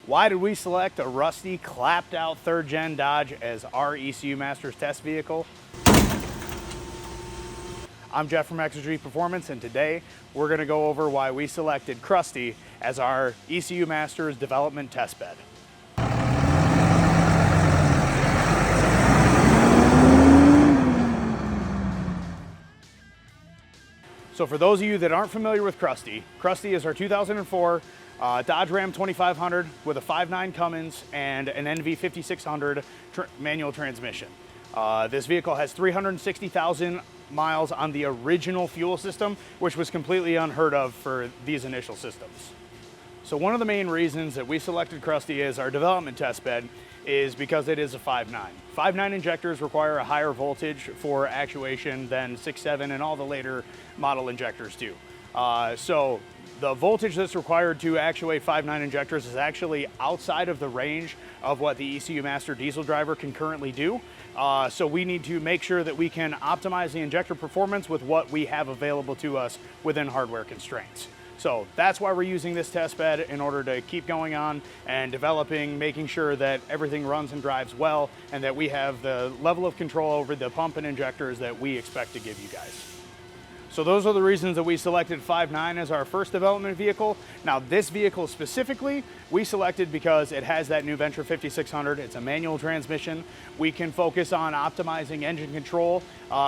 Why did we select a rusty, clapped out 3rd gen Dodge as our ECU Masters test vehicle? I'm Jeff from Exergy Performance, and today we're going to go over why we selected Crusty as our ECU Masters development test bed. So for those of you that aren't familiar with Crusty, Crusty is our 2004 Dodge Ram 2500 with a 5.9 Cummins and an NV 5600 manual transmission. This vehicle has 360,000 miles on the original fuel system, which was completely unheard of for these initial systems. So one of the main reasons that we selected Crusty as our development test bed is because it is a 5.9. 5.9 injectors require a higher voltage for actuation than 6.7 and all the later model injectors do. So the voltage that's required to actuate 5.9 injectors is actually outside of the range of what the ECU Master diesel driver can currently do. So we need to make sure that we can optimize the injector performance with what we have available to us within hardware constraints. So that's why we're using this test bed, in order to keep going on and developing, making sure that everything runs and drives well, and that we have the level of control over the pump and injectors that we expect to give you guys. So those are the reasons that we selected 5.9 as our first development vehicle. Now this vehicle specifically, we selected because it has that new Venture 5600. It's a manual transmission. We can focus on optimizing engine control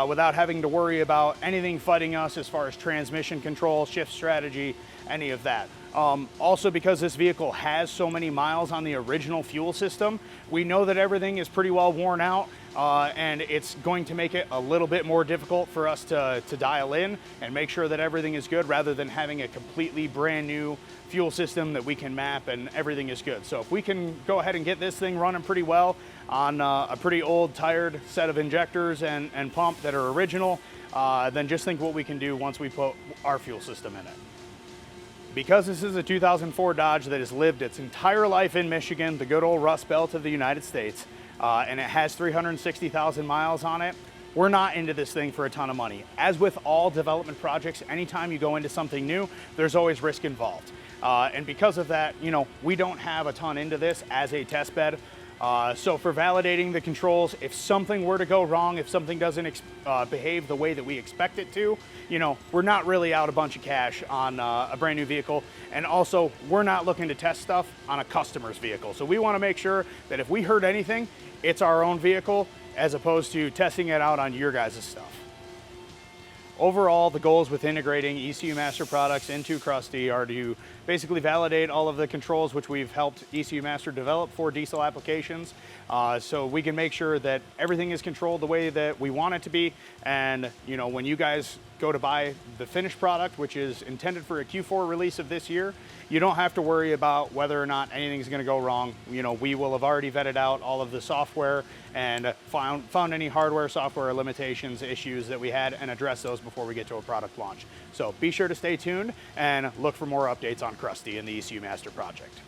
without having to worry about anything fighting us as far as transmission control, shift strategy, any of that. Also, because this vehicle has so many miles on the original fuel system, we know that everything is pretty well worn out, and it's going to make it a little bit more difficult for us to dial in and make sure that everything is good, rather than having a completely brand new fuel system that we can map and everything is good. So if we can go ahead and get this thing running pretty well on a pretty old, tired set of injectors and pump that are original, then just think what we can do once we put our fuel system in it. Because this is a 2004 Dodge that has lived its entire life in Michigan, the good old Rust Belt of the United States, and it has 360,000 miles on it, we're not into this thing for a ton of money. As with all development projects, anytime you go into something new, there's always risk involved. And because of that, we don't have a ton into this as a test bed. So for validating the controls, if something were to go wrong, if something doesn't behave the way that we expect it to, we're not really out a bunch of cash on a brand new vehicle. And also, we're not looking to test stuff on a customer's vehicle. So we want to make sure that if we heard anything, it's our own vehicle, as opposed to testing it out on your guys' stuff. Overall, the goals with integrating ECU Master products into Crusty are to basically validate all of the controls which we've helped ECU Master develop for diesel applications, so we can make sure that everything is controlled the way that we want it to be. And when you guys go to buy the finished product, which is intended for a Q4 release of this year, you don't have to worry about whether or not anything's going to go wrong. We will have already vetted out all of the software and found any hardware, software limitations, issues that we had, and address those before we get to a product launch. So be sure to stay tuned and look for more updates on Crusty and the ECU Master project.